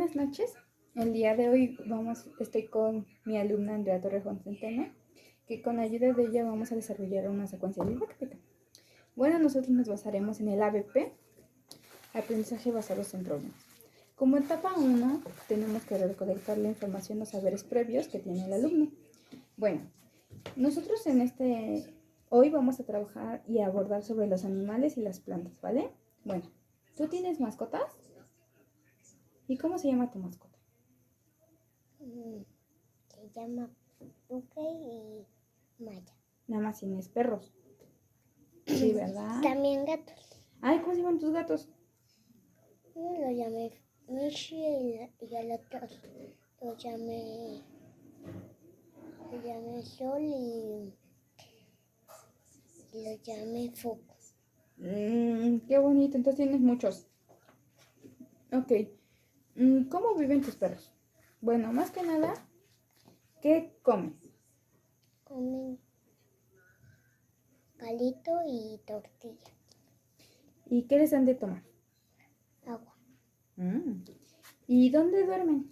buenas noches. El día de hoy estoy con mi alumna Andrea Torrejón Centeno, que con la ayuda de ella vamos a desarrollar una secuencia didáctica. Bueno, nosotros nos basaremos en el ABP, aprendizaje basado en problemas. Como etapa 1, tenemos que recolectar la información o saberes previos que tiene el alumno. Bueno, nosotros hoy vamos a trabajar y abordar sobre los animales y las plantas, ¿vale? Bueno, ¿tú tienes mascotas? ¿Y cómo se llama tu mascota? Se llama Duque y Maya. Nada más tienes perros. Sí, ¿verdad? También gatos. Ay, ¿cómo se llaman tus gatos? Uno lo llamé Michi y al otro lo llamé Sol y lo llamé Foco. Qué bonito, entonces tienes muchos. Ok. ¿Cómo viven tus perros? Bueno, más que nada, ¿qué comen? Comen palito y tortilla. ¿Y qué les dan de tomar? Agua. ¿Y dónde duermen?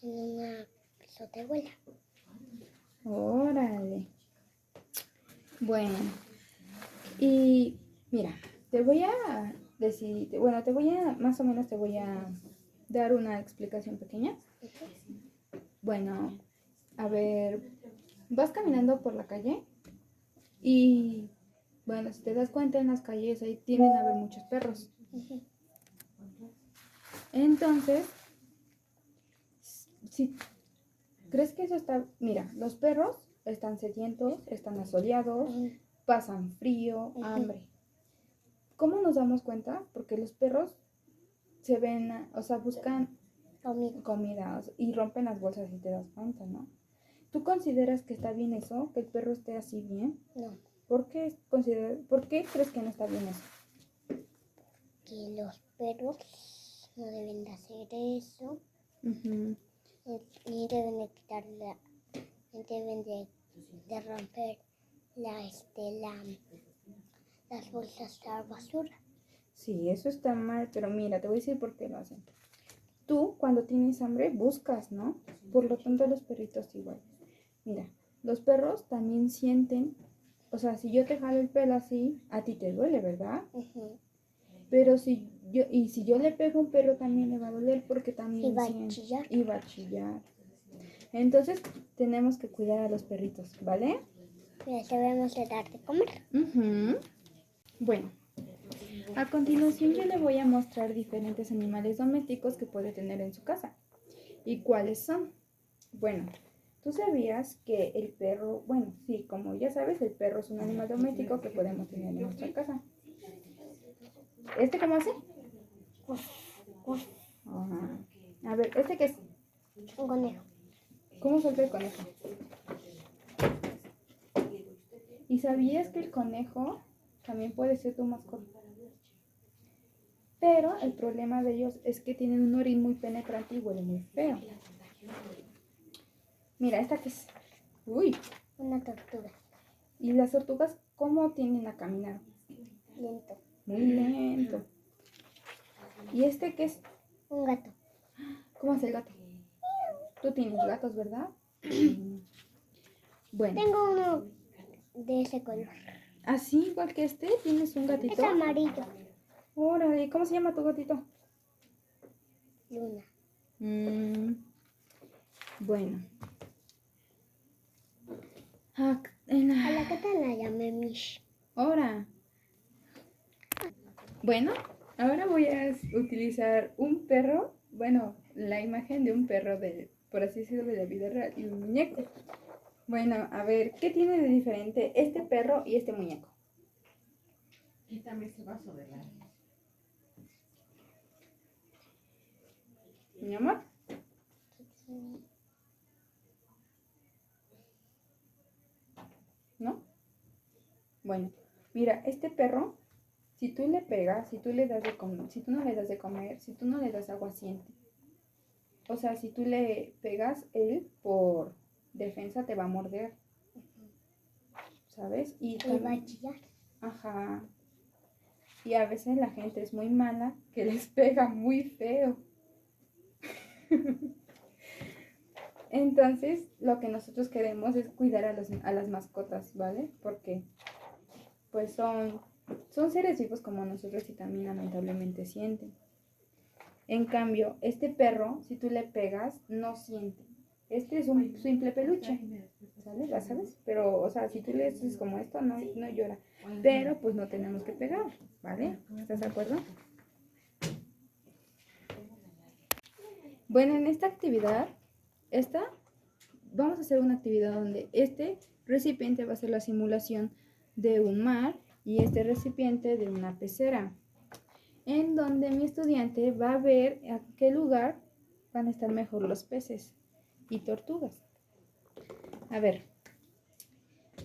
En una azotehuela. Órale. Bueno, y mira, más o menos te voy a dar una explicación pequeña. Bueno, a ver, vas caminando por la calle y, bueno, si te das cuenta en las calles ahí tienden a haber muchos perros. Entonces, si crees que eso está, mira, los perros están sedientos, están asoleados, pasan frío, hambre. ¿Cómo nos damos cuenta? Porque los perros se ven, o sea, buscan comida y rompen las bolsas y te das cuenta, ¿no? ¿Tú consideras que está bien eso? ¿Que el perro esté así bien? No. ¿Por qué crees que no está bien eso? Que los perros no deben de hacer eso. Ni deben de quitar deben de romper las bolsas de la basura. Sí, eso está mal, pero mira, te voy a decir por qué lo hacen. Tú, cuando tienes hambre, buscas, ¿no? Por lo tanto, los perritos igual. Mira, los perros también sienten, o sea, si yo te jalo el pelo así, a ti te duele, ¿verdad? Pero si yo le pego a un perro también le va a doler porque también y va a chillar. Entonces, tenemos que cuidar a los perritos, ¿vale? Les debemos de dar de comer. Bueno, a continuación yo le voy a mostrar diferentes animales domésticos que puede tener en su casa. ¿Y cuáles son? Bueno, ¿tú sabías que el perro, bueno, sí, como ya sabes, el perro es un animal doméstico que podemos tener en nuestra casa? ¿Este cómo hace? Ajá. A ver, ¿este qué es? Un conejo. ¿Cómo suelta el conejo? ¿Y sabías que el conejo también puede ser tu mascota? Pero el problema de ellos es que tienen un orín muy penetrante y huele muy feo. Mira, ¿esta qué es? Uy. Una tortuga. ¿Y las tortugas cómo tienden a caminar? Lento. Muy lento. ¿Y este qué es? Un gato. ¿Cómo es el gato? Tú tienes gatos, ¿verdad? Bueno. Tengo uno de ese color. ¿Así igual que este? ¿Tienes un gatito? Es amarillo. Órale, ¿cómo se llama tu gatito? Luna. Bueno. A la gata la llamé Mish. Ahora. Bueno, ahora voy a utilizar un perro, bueno, la imagen de un perro por así decirlo, de la vida real y un muñeco. Bueno, a ver, ¿qué tiene de diferente este perro y este muñeco? Quítame ese vaso de la... ¿Mi amor? ¿No? Bueno, mira, este perro, si tú le pegas, si tú le das de comer, si tú no le das de comer, si tú no le das agua, siente. O sea, si tú le pegas, él por defensa te va a morder. ¿Sabes? Y va a chillar. Ajá. Y a veces la gente es muy mala que les pega muy feo. Entonces, lo que nosotros queremos es cuidar a las mascotas, ¿vale? Porque pues son seres vivos como nosotros y también lamentablemente sienten. En cambio, este perro, si tú le pegas, no siente. Este es un simple peluche, ¿sale? ¿La sabes? Pero, o sea, si tú le haces como esto, no llora. Pero, pues no tenemos que pegar, ¿vale? ¿Estás de acuerdo? Bueno, en esta actividad, vamos a hacer una actividad donde este recipiente va a ser la simulación de un mar y este recipiente de una pecera, en donde mi estudiante va a ver a qué lugar van a estar mejor los peces y tortugas. A ver,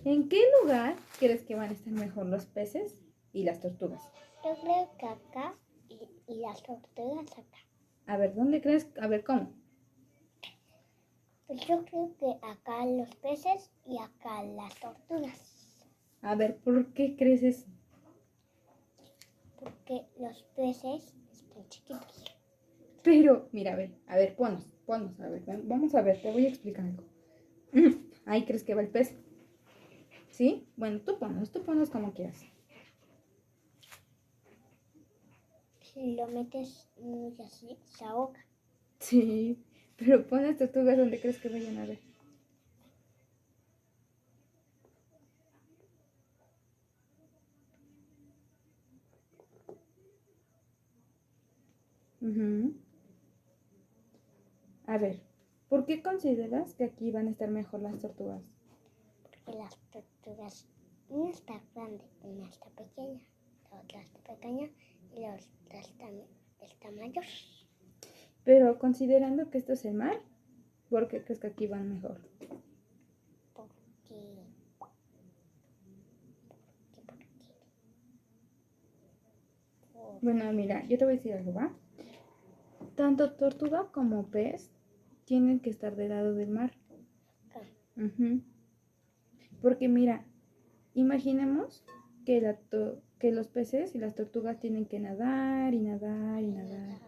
¿en qué lugar crees que van a estar mejor los peces y las tortugas? Yo creo que acá y las tortugas acá. A ver, ¿dónde crees? A ver, ¿cómo? Pues yo creo que acá los peces y acá las tortugas. A ver, ¿por qué crees eso? Porque los peces están chiquitos. Pero, mira, a ver, ponos, a ver, vamos a ver, te voy a explicar algo. Ahí crees que va el pez. ¿Sí? Bueno, tú ponos como quieras. Si lo metes muy así, se ahoga. Sí, pero pon las tortugas donde crees que vayan a ver. Ujú. A ver, ¿por qué consideras que aquí van a estar mejor las tortugas? Porque las tortugas, una está grande, una está pequeña, la otra está pequeña y la otra está mayor. Pero considerando que esto es el mar, ¿por qué crees que aquí van mejor? Porque Bueno, mira, yo te voy a decir algo, ¿va? Tanto tortuga como pez tienen que estar del lado del mar. acá. Ujú. Porque mira, imaginemos que los peces y las tortugas tienen que nadar y nadar y nadar.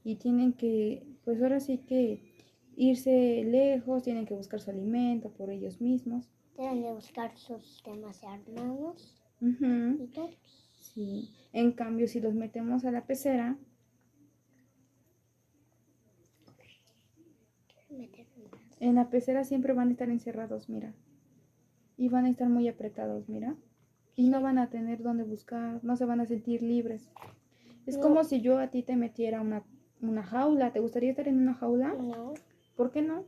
Y tienen que, pues ahora sí que irse lejos, tienen que buscar su alimento por ellos mismos. Deben de buscar sus sistemas hermanos Ujú. y todos. Sí. En cambio, si los metemos a la pecera, en la pecera siempre van a estar encerrados, mira. Y van a estar muy apretados, mira. Y no van a tener dónde buscar, no se van a sentir libres. Es No. como si yo a ti te metiera una jaula. ¿Te gustaría estar en una jaula? No, ¿Por qué no?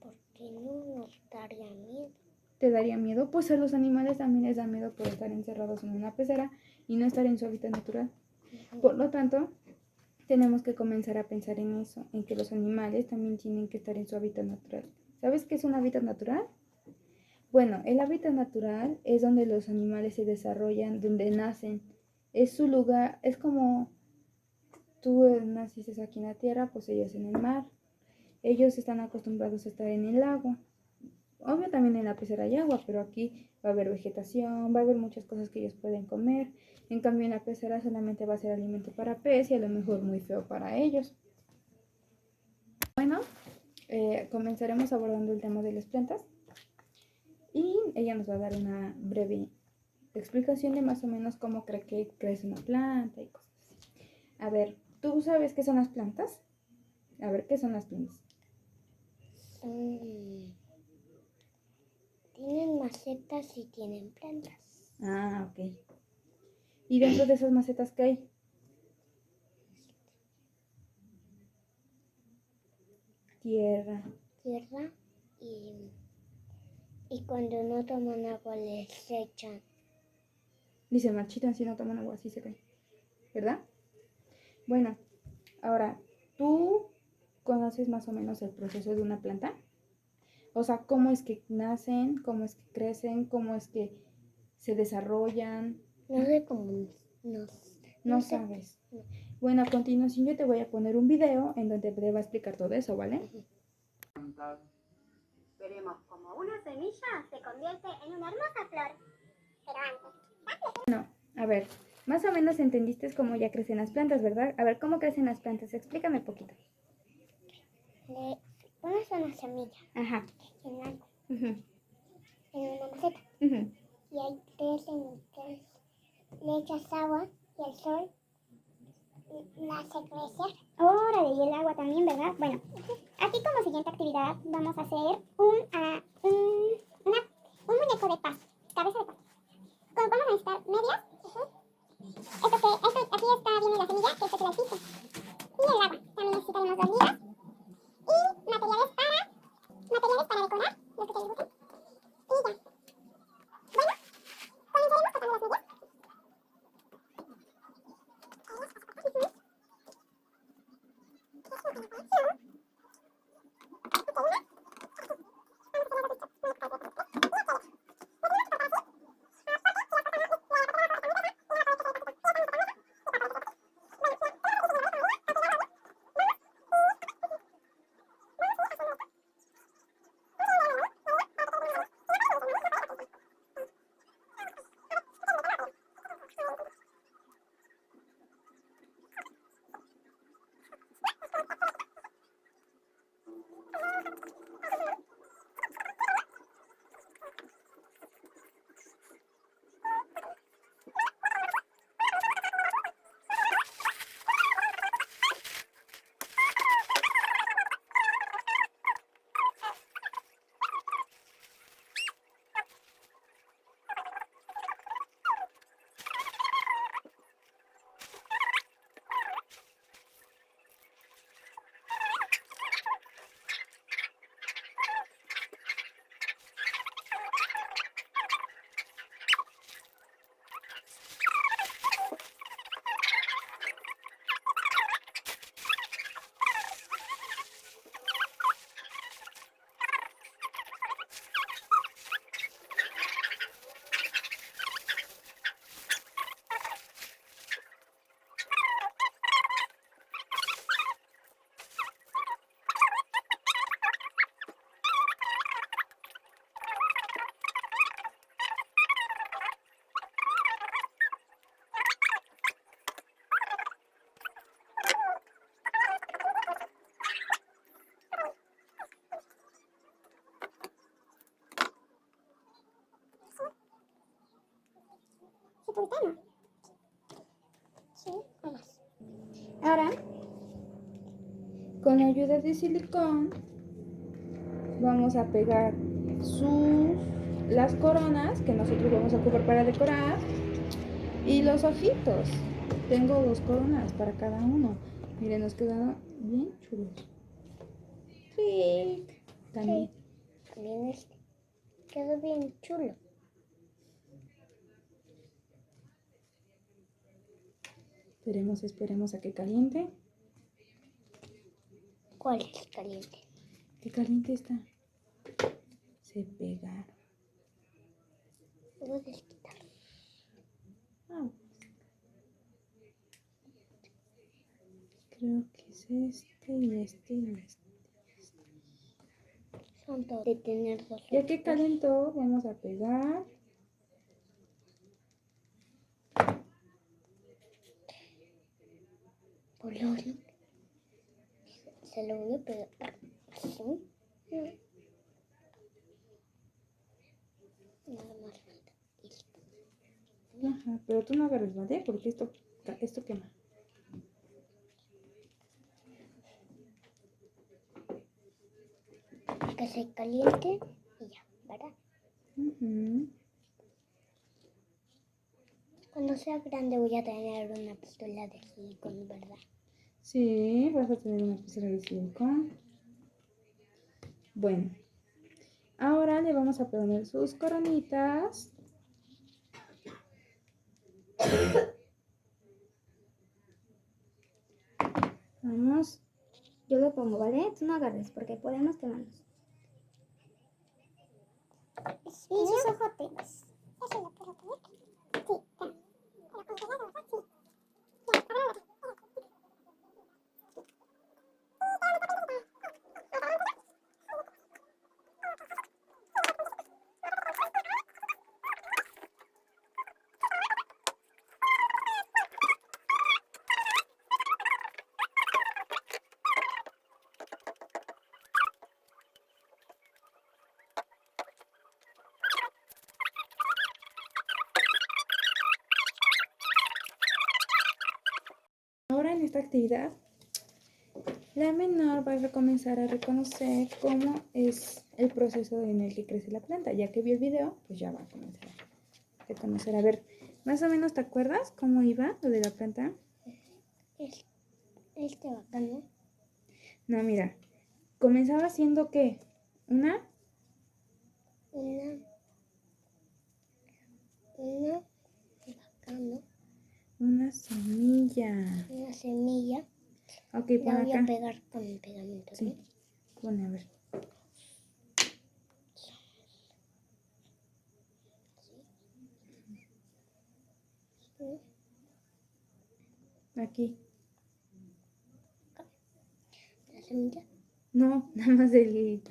porque no nos daría miedo. ¿Te daría miedo? Pues a los animales también les da miedo por estar encerrados en una pecera y no estar en su hábitat natural. Por lo tanto, tenemos que comenzar a pensar en eso, en que los animales también tienen que estar en su hábitat natural. ¿Sabes qué es un hábitat natural? Bueno, el hábitat natural es donde los animales se desarrollan, donde nacen. Es su lugar, es como tú naciste aquí en la tierra, pues ellos en el mar. Ellos están acostumbrados a estar en el agua. Obvio también en la pecera hay agua, pero aquí va a haber vegetación, va a haber muchas cosas que ellos pueden comer. En cambio en la pecera solamente va a ser alimento para pez y a lo mejor muy feo para ellos. Bueno, comenzaremos abordando el tema de las plantas y ella nos va a dar una breve explicación de más o menos cómo cree que crece una planta y cosas así. A ver, ¿tú sabes qué son las plantas? A ver, ¿qué son las plantas? Tienen macetas y tienen plantas. Ah, ok. ¿Y dentro de esas macetas qué hay? Tierra. Tierra y cuando no toman agua les echan. Y se marchitan si no toman agua, así se caen. ¿Verdad? Bueno, ahora, ¿tú conoces más o menos el proceso de una planta? O sea, cómo es que nacen, cómo es que crecen, cómo es que se desarrollan. No sé cómo nos... No sé. sabes. Bueno, a continuación yo te voy a poner un video en donde te va a explicar todo eso, ¿vale? Veremos cómo una semilla se convierte en una hermosa flor. Pero antes, A ver, Más o menos entendiste cómo ya crecen las plantas, ¿verdad? A ver, ¿cómo crecen las plantas? Explícame poquito. Le pones una semilla Ajá. en algo, Ujú, en una maceta. ujú. Y ahí crecen y crecen. Le echas agua y el sol la hace crecer. Órale, y el agua también, ¿verdad? Bueno, aquí como siguiente actividad vamos a hacer un muñeco de paz, cabeza de paz. Vamos a necesitar medias. Aquí está, viene la semilla, que es el pedacito. Y el agua. También necesitaremos 2 ligas. Y materiales para decorar, los que te gusten. Y ya. Bueno, comenzaremos cortando las medias. Napolitano. Sí, vamos. Ahora, con la ayuda de silicón, vamos a pegar las coronas que nosotros vamos a ocupar para decorar y los ojitos. Tengo 2 coronas para cada uno. Miren, nos quedaron bien chulos. Sí, también. Sí, también quedó bien chulo. Esperemos a que caliente. ¿Cuál es caliente? Que caliente está. Se pegaron. Puedes quitar. Ah, creo que es este y este y este. Son todos de tener 2 Ya que calentó, vamos a pegar. polón. Se lo voy a pegar así. Nada más falta. Listo. Ajá, pero tú no agarres, ¿vale? Porque esto quema. Que se caliente y ya, ¿verdad? Ujú. Cuando sea grande voy a tener una pistola de silicón, ¿verdad? Sí, vas a tener una pistola de silicón. Bueno, ahora le vamos a poner sus coronitas. Vamos. Yo lo pongo, ¿vale? Tú no agarres porque podemos quemarnos. Y sus ojotes. ¿Eso lo puedo poner? Sí, claro. Pero congelado, ¿verdad? Sí. Ya, ahora. en esta actividad, la menor va a comenzar a reconocer cómo es el proceso en el que crece la planta. Ya que vio el video, pues ya va a comenzar a reconocer. A ver, más o menos, ¿te acuerdas cómo iba lo de la planta? Este bacán, ¿no? No, mira, comenzaba siendo ¿qué? Una Una bacán, ¿no? Una semilla. Una semilla. Ok, pon La voy a acá. pegar con el pegamento, Sí, pone, a ver. ¿no? Aquí. La semilla. No, nada más el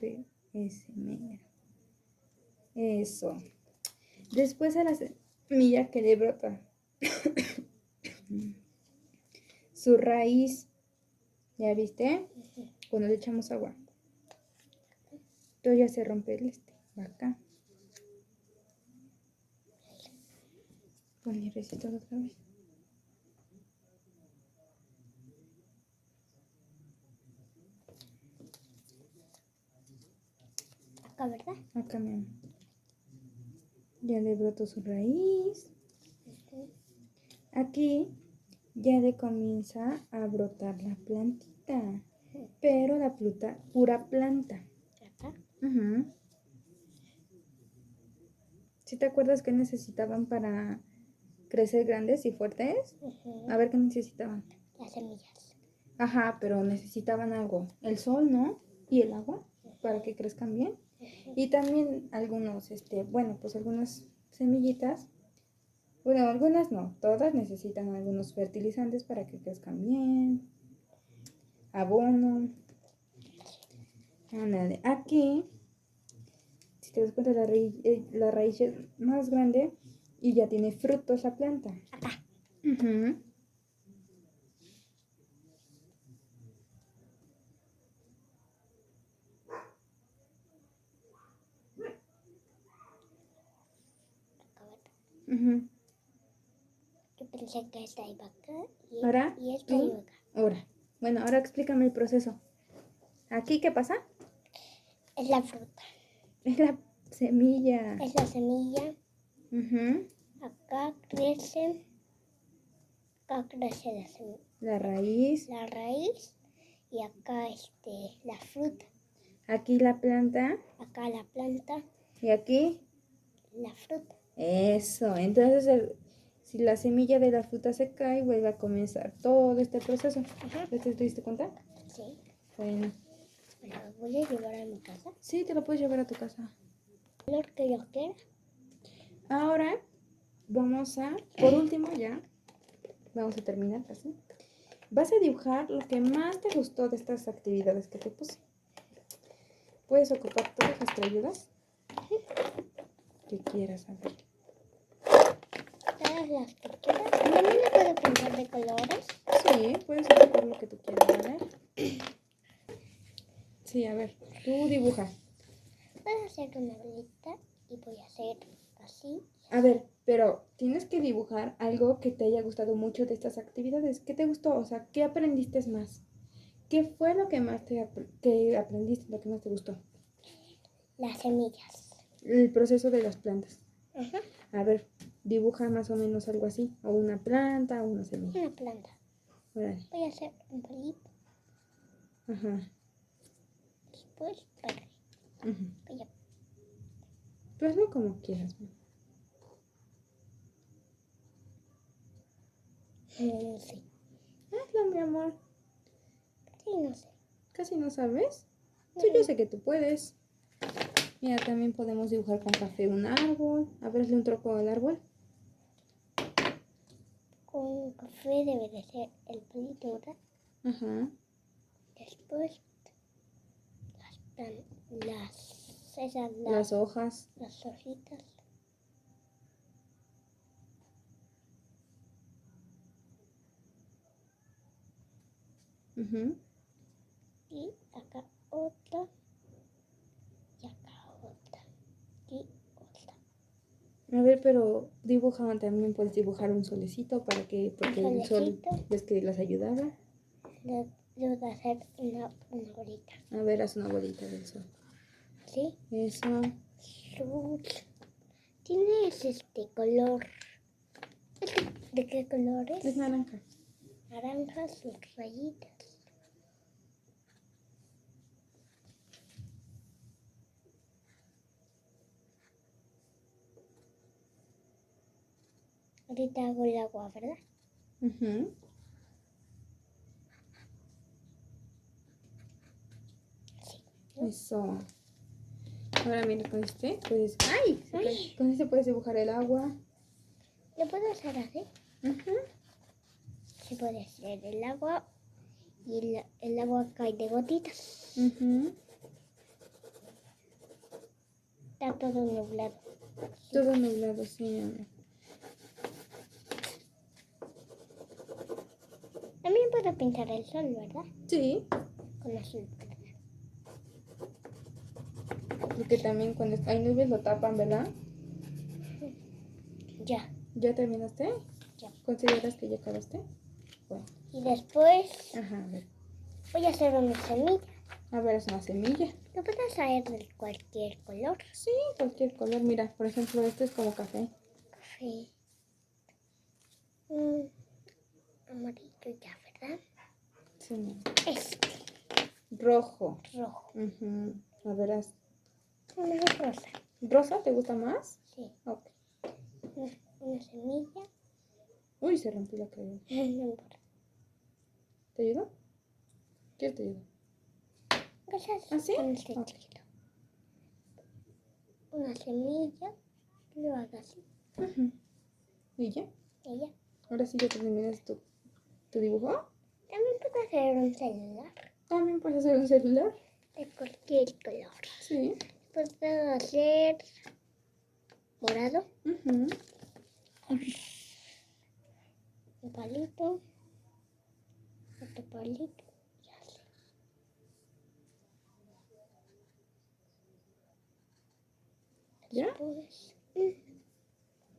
ese mero. Eso. Después a la semilla que le brota su raíz. ¿Ya viste? Cuando le echamos agua. Todo ya se rompe el acá. Ponle recitos otra vez. Acá, ¿verdad? Acá, mi amor. Ya le brotó su raíz. Aquí ya le comienza a brotar la plantita. Pero la pura planta. Acá. Ujú. ¿Sí te acuerdas qué necesitaban para crecer grandes y fuertes? A ver qué necesitaban. Las semillas. Ajá, pero necesitaban algo. El sol, ¿no? Y el agua para que crezcan bien. Y también algunos, bueno, pues algunas semillitas. Bueno, algunas no, todas necesitan algunos fertilizantes para que crezcan bien. Abono. Ándale. Aquí, si te das cuenta, la raíz es más grande y ya tiene frutos la planta. Acá. Ujú. Acá, ¿verdad? Ujú. Yo pensé que esta iba acá Ahora, y esta tú, iba acá. ahora. Bueno, ahora explícame el proceso. ¿Aquí qué pasa? Es la fruta. Es la semilla. Es la semilla. Ujú. Acá crece. Acá crece La raíz. la raíz. Y acá la fruta. Aquí la planta. Acá la planta. Y aquí. La fruta. Eso. Entonces, si la semilla de la fruta se cae, vuelve a comenzar todo este proceso. Ajá. ¿Ya te diste cuenta? Sí. Bueno. Me lo voy a llevar a mi casa. Sí, te lo puedes llevar a tu casa. Lo que yo quiera. Ahora vamos a, por último ya, vamos a terminar así. Vas a dibujar lo que más te gustó de estas actividades que te puse. Puedes ocupar todas las que ayudas que quieras, a ver. Todas las que quieras. También le puedo pintar de colores. Sí, puedes ocupar lo que tú quieras, ¿vale? Sí, a ver, tú dibuja. Voy a hacer una bolita y voy a hacer así. A ver, pero tienes que dibujar algo que te haya gustado mucho de estas actividades. ¿Qué te gustó? O sea, ¿qué aprendiste más? ¿Qué fue lo que más que aprendiste, lo que más te gustó? Las semillas. El proceso de las plantas. Ajá. A ver, dibuja más o menos algo así. O una planta o una semilla. Una planta. Órale. Voy a hacer un palito. Ajá. Después verde. Ujú. Ya. Tú hazlo como quieras. No sé. Hazlo, mi amor. Sí, no sé. Casi no sabes. Sí, yo sé que tú puedes. Mira, también podemos dibujar con café un árbol. A ver, hazle un troco al árbol. Con café debe de ser el palito, ¿verdad? Ajá. Después Las hojas. las hojitas. Ujú. Y acá otra. Y acá otra. Y otra. A ver, pero dibujaban también, puedes dibujar un solecito para que, porque el sol, solecito. ves que las ayudaba. Le voy a hacer una bolita. A ver, haz una bolita del sol. ¿Sí? Eso. Tienes este color. ¿De qué color Es es? naranja. Naranjas, sus rayitas. Ahorita hago el agua, ¿verdad? Ujú. Sí. Eso. Ahora mira, con este puedes... ¡Ay! Se cae. Ay. Con este puedes dibujar el agua. ¿Lo puedo hacer así? Ujú. Se puede hacer el agua y el agua cae de gotitas. Ujú. Está todo nublado. Todo nublado, sí, amor. También puedo pintar el sol, ¿verdad? Sí, Con azul. porque también cuando hay nubes lo tapan, ¿verdad? Ya, ¿Ya terminaste? ya. ¿Consideras que ya acabaste? Bueno, Y después ajá, a ver. voy a hacer una semilla. A ver, es una semilla. Lo puedo hacer de cualquier color. Sí, cualquier color. Mira, por ejemplo, este es como café. Café. Amarillo ya, ¿verdad? Sí. Este, Rojo. rojo. Ujú. A ver, Mejor rosa. ¿rosa te gusta más? Sí. Ok. Una semilla. Uy, se rompió la cadena. No importa. ¿Te ayudo? ¿Quieres te ayudo? Gracias. ¿Ah, sí? Con este Ok. chiquito. Una semilla. Lo hago así. Ujú. ¿Y ya? Y ya. Ahora sí ya terminas tu dibujo. También puedo hacer un celular También puedes hacer un celular. de cualquier color. Sí. Puedo hacer morado, Ujú. un palito, otro palito y así. ¿Ya? Después,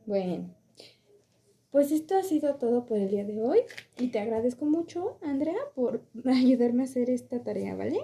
Bueno. Pues esto ha sido todo por el día de hoy y te agradezco mucho, Andrea, por ayudarme a hacer esta tarea, ¿vale?